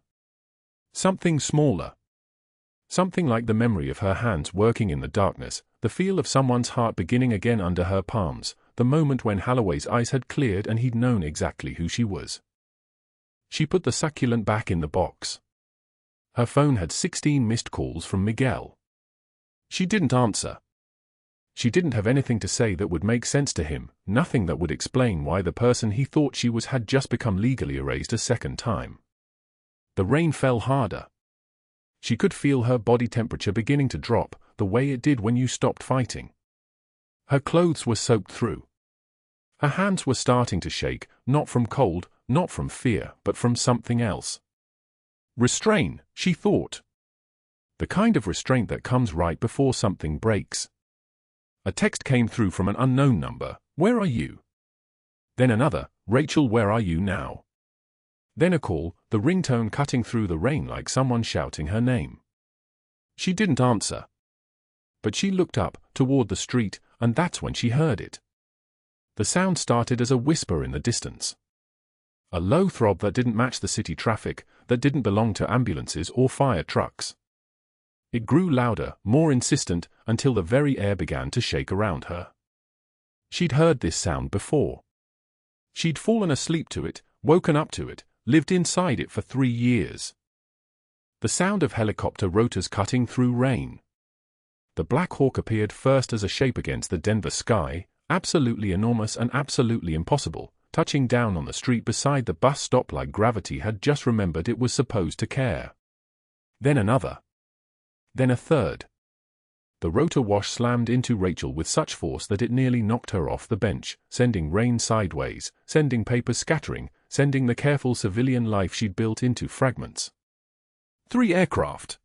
Something smaller. Something like the memory of her hands working in the darkness, the feel of someone's heart beginning again under her palms, the moment when Holloway's eyes had cleared and he'd known exactly who she was. She put the succulent back in the box. Her phone had 16 missed calls from Miguel. She didn't answer. She didn't have anything to say that would make sense to him, nothing that would explain why the person he thought she was had just become legally erased a second time. The rain fell harder. She could feel her body temperature beginning to drop, the way it did when you stopped fighting. Her clothes were soaked through. Her hands were starting to shake, not from cold, not from fear, but from something else. Restrain, she thought. The kind of restraint that comes right before something breaks. A text came through from an unknown number, "Where are you?" Then another, "Rachel, where are you now?" Then a call, the ringtone cutting through the rain like someone shouting her name. She didn't answer. But she looked up, toward the street, and that's when she heard it. The sound started as a whisper in the distance. A low throb that didn't match the city traffic, that didn't belong to ambulances or fire trucks. It grew louder, more insistent, until the very air began to shake around her. She'd heard this sound before. She'd fallen asleep to it, woken up to it, lived inside it for 3 years. The sound of helicopter rotors cutting through rain. The Black Hawk appeared first as a shape against the Denver sky, absolutely enormous and absolutely impossible, touching down on the street beside the bus stop like gravity had just remembered it was supposed to care. Then another. Then a third. The rotor wash slammed into Rachel with such force that it nearly knocked her off the bench, sending rain sideways, sending paper scattering, sending the careful civilian life she'd built into fragments. 3 aircraft.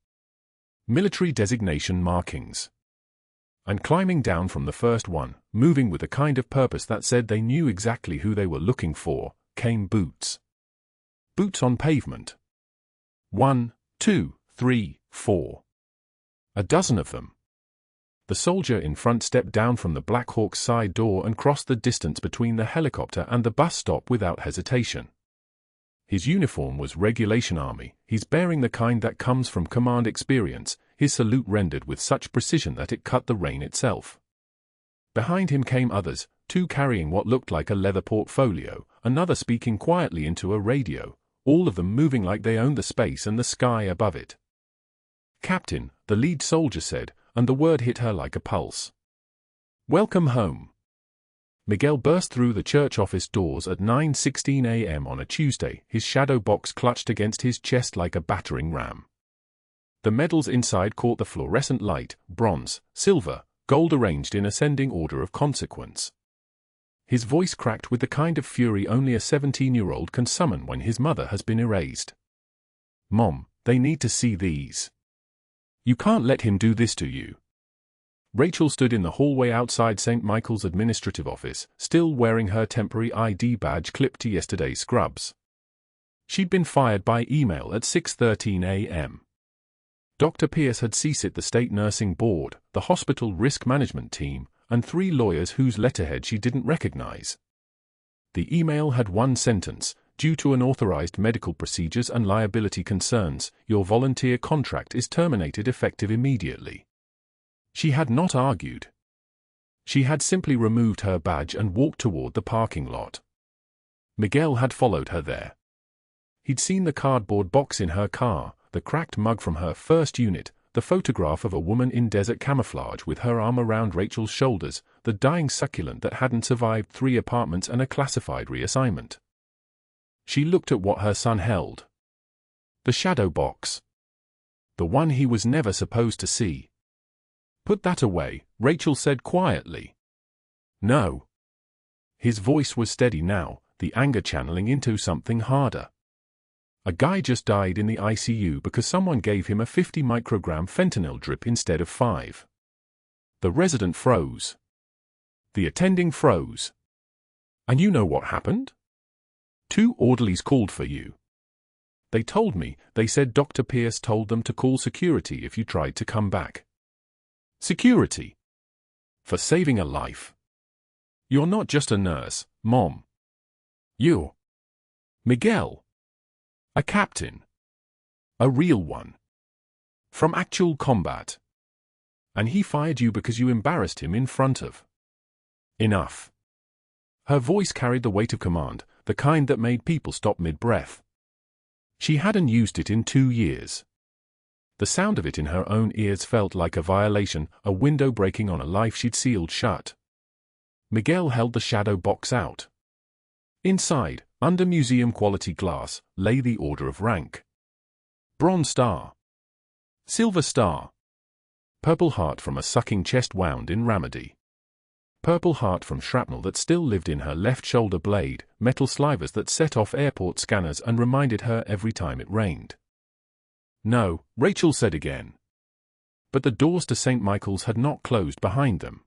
Military designation markings. And climbing down from the first one, moving with a kind of purpose that said they knew exactly who they were looking for, came boots. Boots on pavement. 1, 2, 3, 4. A dozen of them. The soldier in front stepped down from the Black Hawk's side door and crossed the distance between the helicopter and the bus stop without hesitation. His uniform was regulation army, he's bearing the kind that comes from command experience, his salute rendered with such precision that it cut the rain itself. Behind him came others, 2 carrying what looked like a leather portfolio, another speaking quietly into a radio, all of them moving like they owned the space and the sky above it. "Captain," the lead soldier said, and the word hit her like a pulse. "Welcome home." Miguel burst through the church office doors at 9:16 a.m. on a Tuesday, his shadow box clutched against his chest like a battering ram. The medals inside caught the fluorescent light, bronze, silver, gold arranged in ascending order of consequence. His voice cracked with the kind of fury only a 17-year-old can summon when his mother has been erased. "Mom, they need to see these. You can't let him do this to you." Rachel stood in the hallway outside St. Michael's administrative office, still wearing her temporary ID badge clipped to yesterday's scrubs. She'd been fired by email at 6:13 a.m. Dr. Pierce had seated the state nursing board, the hospital risk management team, and 3 lawyers whose letterhead she didn't recognize. The email had one sentence: due to unauthorized medical procedures and liability concerns, your volunteer contract is terminated effective immediately. She had not argued. She had simply removed her badge and walked toward the parking lot. Miguel had followed her there. He'd seen the cardboard box in her car, the cracked mug from her first unit, the photograph of a woman in desert camouflage with her arm around Rachel's shoulders, the dying succulent that hadn't survived 3 apartments and a classified reassignment. She looked at what her son held. The shadow box. The one he was never supposed to see. "Put that away," Rachel said quietly. "No." His voice was steady now, the anger channeling into something harder. "A guy just died in the ICU because someone gave him a 50 microgram fentanyl drip instead of 5. The resident froze. The attending froze. And you know what happened? 2 orderlies called for you. They told me, they said Dr. Pierce told them to call security if you tried to come back." Security? For saving a life? You're not just a nurse, Mom. You're Miguel. A captain. A real one. From actual combat. And he fired you because you embarrassed him in front of. Enough. Her voice carried the weight of command, the kind that made people stop mid-breath. She hadn't used it in 2 years. The sound of it in her own ears felt like a violation, a window breaking on a life she'd sealed shut. Miguel held the shadow box out. Inside, under museum-quality glass, lay the order of rank. Bronze Star. Silver Star. Purple Heart from a sucking chest wound in Ramadi. Purple Heart from shrapnel that still lived in her left shoulder blade, metal slivers that set off airport scanners and reminded her every time it rained. "No," Rachel said again. But the doors to St. Michael's had not closed behind them.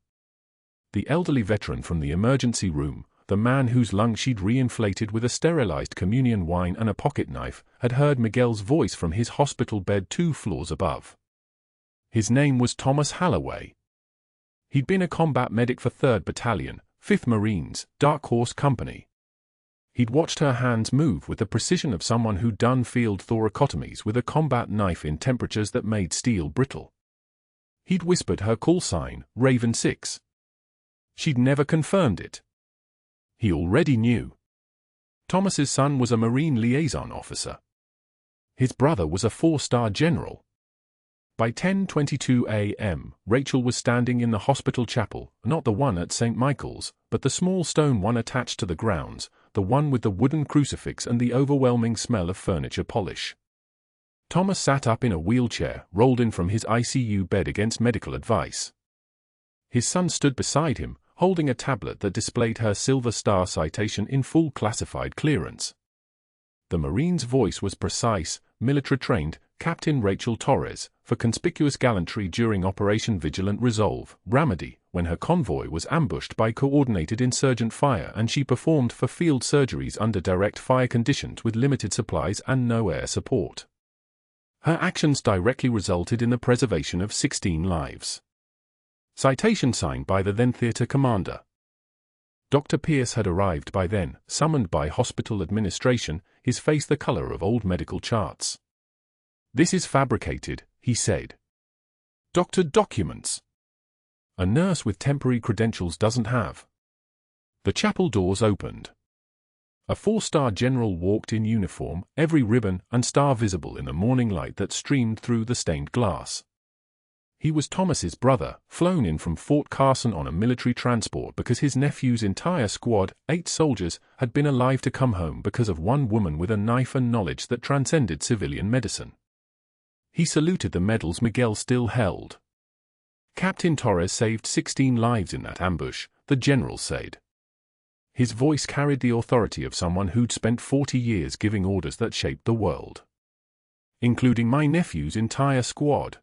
The elderly veteran from the emergency room, the man whose lungs she'd reinflated with a sterilized communion wine and a pocket knife, had heard Miguel's voice from his hospital bed 2 floors above. His name was Thomas Halloway. He'd been a combat medic for 3rd Battalion, 5th Marines, Dark Horse Company. He'd watched her hands move with the precision of someone who'd done field thoracotomies with a combat knife in temperatures that made steel brittle. He'd whispered her call sign, Raven 6. She'd never confirmed it. He already knew. Thomas's son was a Marine liaison officer. His brother was a 4-star general. By 10:22 a.m., Rachel was standing in the hospital chapel, not the one at St. Michael's, but the small stone one attached to the grounds, the one with the wooden crucifix and the overwhelming smell of furniture polish. Thomas sat up in a wheelchair, rolled in from his ICU bed against medical advice. His son stood beside him, holding a tablet that displayed her Silver Star citation in full classified clearance. The Marine's voice was precise, military-trained, Captain Rachel Torres, for conspicuous gallantry during Operation Vigilant Resolve, Ramadi, when her convoy was ambushed by coordinated insurgent fire and she performed for field surgeries under direct fire conditions with limited supplies and no air support. Her actions directly resulted in the preservation of 16 lives. Citation signed by the then theater commander. Dr. Pierce had arrived by then, summoned by hospital administration, his face the color of old medical charts. "This is fabricated," he said. "Doctored documents. A nurse with temporary credentials doesn't have." The chapel doors opened. A 4-star general walked in uniform, every ribbon and star visible in the morning light that streamed through the stained glass. He was Thomas's brother, flown in from Fort Carson on a military transport because his nephew's entire squad, 8 soldiers, had been alive to come home because of one woman with a knife and knowledge that transcended civilian medicine. He saluted the medals Miguel still held. "Captain Torres saved 16 lives in that ambush," the general said. His voice carried the authority of someone who'd spent 40 years giving orders that shaped the world. "Including my nephew's entire squad.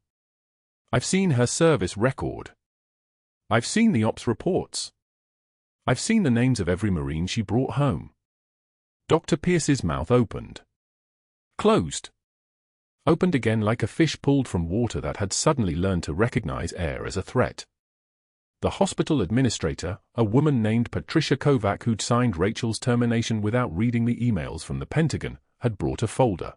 I've seen her service record. I've seen the ops reports. I've seen the names of every Marine she brought home. Dr. Pierce's mouth opened. Closed. Opened again like a fish pulled from water that had suddenly learned to recognize air as a threat. The hospital administrator, a woman named Patricia Kovac who'd signed Rachel's termination without reading the emails from the Pentagon, had brought a folder.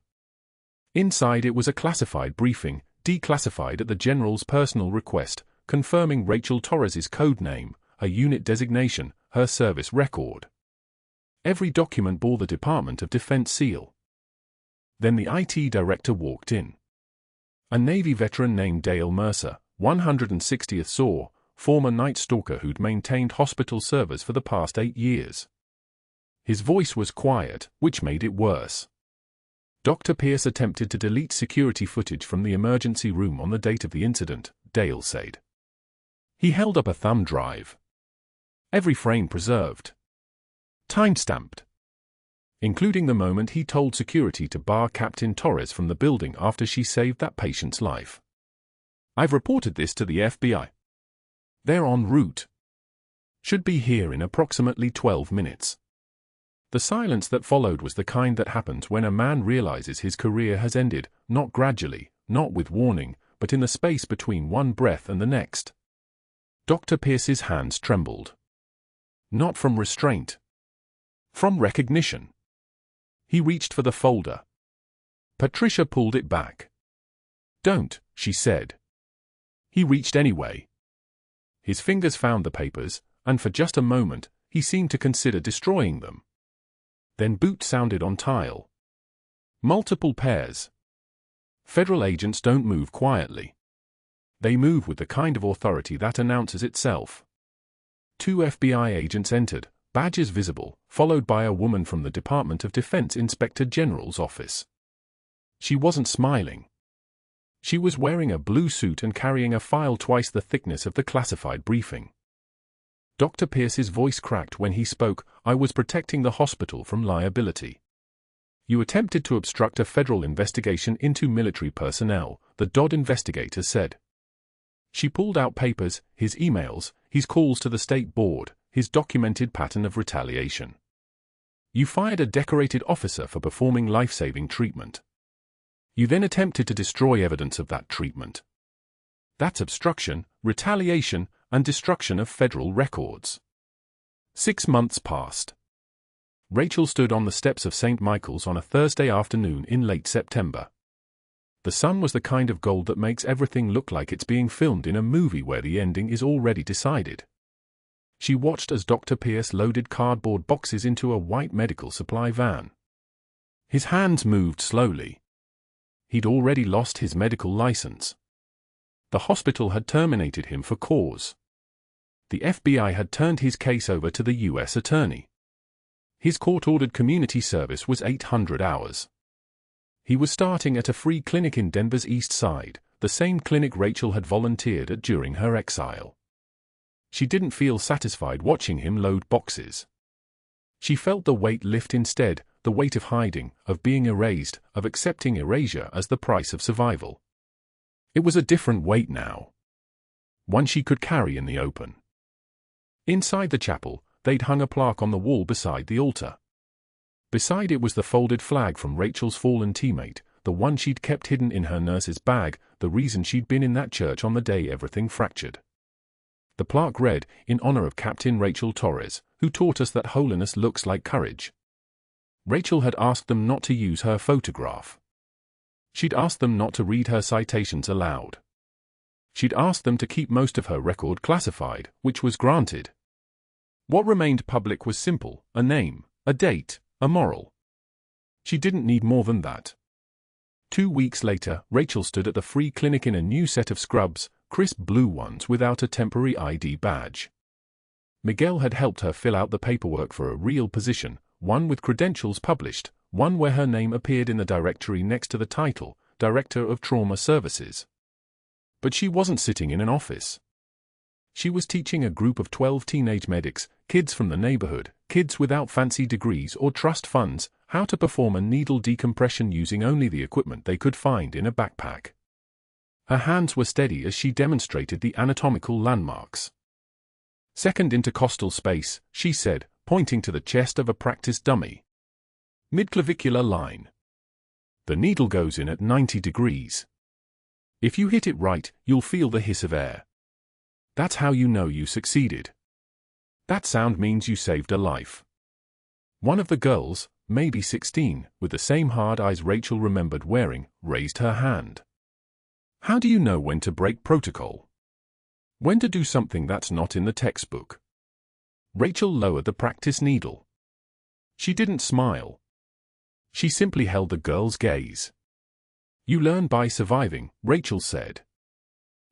Inside it was a classified briefing, declassified at the general's personal request, confirming Rachel Torres's code name, her unit designation, her service record. Every document bore the Department of Defense seal. Then the IT director walked in. A Navy veteran named Dale Mercer, 160th SAW, former Night Stalker who'd maintained hospital servers for the past 8 years. His voice was quiet, which made it worse. Dr. Pierce attempted to delete security footage from the emergency room on the date of the incident, Dale said. He held up a thumb drive. Every frame preserved. Time-stamped. Including the moment he told security to bar Captain Torres from the building after she saved that patient's life. I've reported this to the FBI. They're en route. Should be here in approximately 12 minutes. The silence that followed was the kind that happens when a man realizes his career has ended, not gradually, not with warning, but in the space between one breath and the next. Dr. Pierce's hands trembled. Not from restraint. From recognition. He reached for the folder. Patricia pulled it back. Don't, she said. He reached anyway. His fingers found the papers, and for just a moment, he seemed to consider destroying them. Then boots sounded on tile. Multiple pairs. Federal agents don't move quietly. They move with the kind of authority that announces itself. 2 FBI agents entered, badges visible, followed by a woman from the Department of Defense Inspector General's office. She wasn't smiling. She was wearing a blue suit and carrying a file twice the thickness of the classified briefing. Dr. Pierce's voice cracked when he spoke. I was protecting the hospital from liability. You attempted to obstruct a federal investigation into military personnel, the Dodd investigator said. She pulled out papers, his emails, his calls to the state board, his documented pattern of retaliation. You fired a decorated officer for performing life-saving treatment. You then attempted to destroy evidence of that treatment. That's obstruction, retaliation, and destruction of federal records. 6 months passed. Rachel stood on the steps of St. Michael's on a Thursday afternoon in late September. The sun was the kind of gold that makes everything look like it's being filmed in a movie where the ending is already decided. She watched as Dr. Pierce loaded cardboard boxes into a white medical supply van. His hands moved slowly. He'd already lost his medical license. The hospital had terminated him for cause. The FBI had turned his case over to the U.S. Attorney. His court-ordered community service was 800 hours. He was starting at a free clinic in Denver's East Side, the same clinic Rachel had volunteered at during her exile. She didn't feel satisfied watching him load boxes. She felt the weight lift instead, the weight of hiding, of being erased, of accepting erasure as the price of survival. It was a different weight now. One she could carry in the open. Inside the chapel, they'd hung a plaque on the wall beside the altar. Beside it was the folded flag from Rachel's fallen teammate, the one she'd kept hidden in her nurse's bag, the reason she'd been in that church on the day everything fractured. The plaque read, in honor of Captain Rachel Torres, who taught us that holiness looks like courage. Rachel had asked them not to use her photograph. She'd asked them not to read her citations aloud. She'd asked them to keep most of her record classified, which was granted. What remained public was simple, a name, a date, a moral. She didn't need more than that. 2 weeks later, Rachel stood at the free clinic in a new set of scrubs, crisp blue ones without a temporary ID badge. Miguel had helped her fill out the paperwork for a real position, one with credentials published, one where her name appeared in the directory next to the title, Director of Trauma Services. But she wasn't sitting in an office. She was teaching a group of 12 teenage medics, kids from the neighborhood, kids without fancy degrees or trust funds, how to perform a needle decompression using only the equipment they could find in a backpack. Her hands were steady as she demonstrated the anatomical landmarks. Second intercostal space, she said, pointing to the chest of a practice dummy. Midclavicular line. The needle goes in at 90 degrees. If you hit it right, you'll feel the hiss of air. That's how you know you succeeded. That sound means you saved a life. One of the girls, maybe 16, with the same hard eyes Rachel remembered wearing, raised her hand. How do you know when to break protocol? When to do something that's not in the textbook? Rachel lowered the practice needle. She didn't smile. She simply held the girl's gaze. You learn by surviving, Rachel said.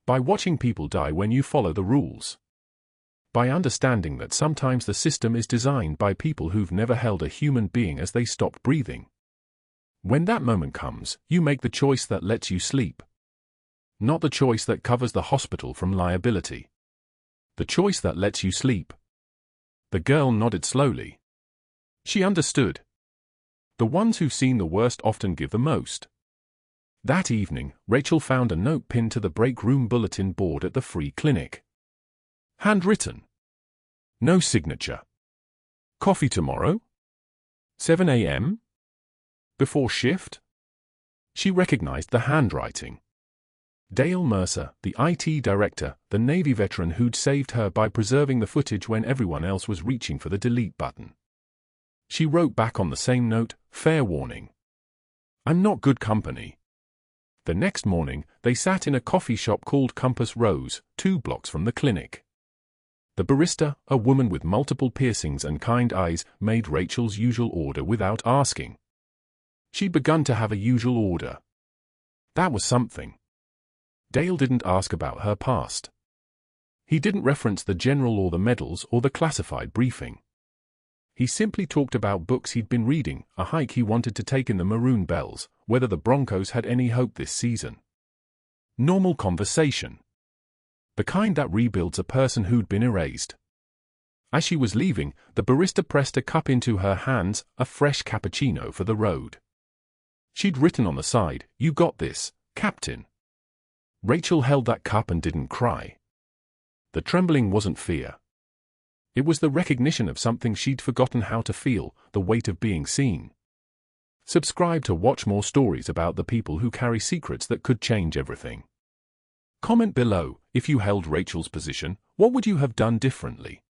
By watching people die when you follow the rules. By understanding that sometimes the system is designed by people who've never held a human being as they stop breathing. When that moment comes, you make the choice that lets you sleep. Not the choice that covers the hospital from liability. The choice that lets you sleep. The girl nodded slowly. She understood. The ones who've seen the worst often give the most. That evening, Rachel found a note pinned to the break room bulletin board at the free clinic. Handwritten. No signature. Coffee tomorrow? 7 a.m.? Before shift? She recognized the handwriting. Dale Mercer, the IT director, the Navy veteran who'd saved her by preserving the footage when everyone else was reaching for the delete button. She wrote back on the same note, fair warning. I'm not good company. The next morning, they sat in a coffee shop called Compass Rose, 2 blocks from the clinic. The barista, a woman with multiple piercings and kind eyes, made Rachel's usual order without asking. She'd begun to have a usual order. That was something. Dale didn't ask about her past. He didn't reference the general or the medals or the classified briefing. He simply talked about books he'd been reading, a hike he wanted to take in the Maroon Bells, whether the Broncos had any hope this season. Normal conversation. The kind that rebuilds a person who'd been erased. As she was leaving, the barista pressed a cup into her hands, a fresh cappuccino for the road. She'd written on the side, "You got this, Captain." Rachel held that cup and didn't cry. The trembling wasn't fear. It was the recognition of something she'd forgotten how to feel, the weight of being seen. Subscribe to watch more stories about the people who carry secrets that could change everything. Comment below, if you held Rachel's position, what would you have done differently?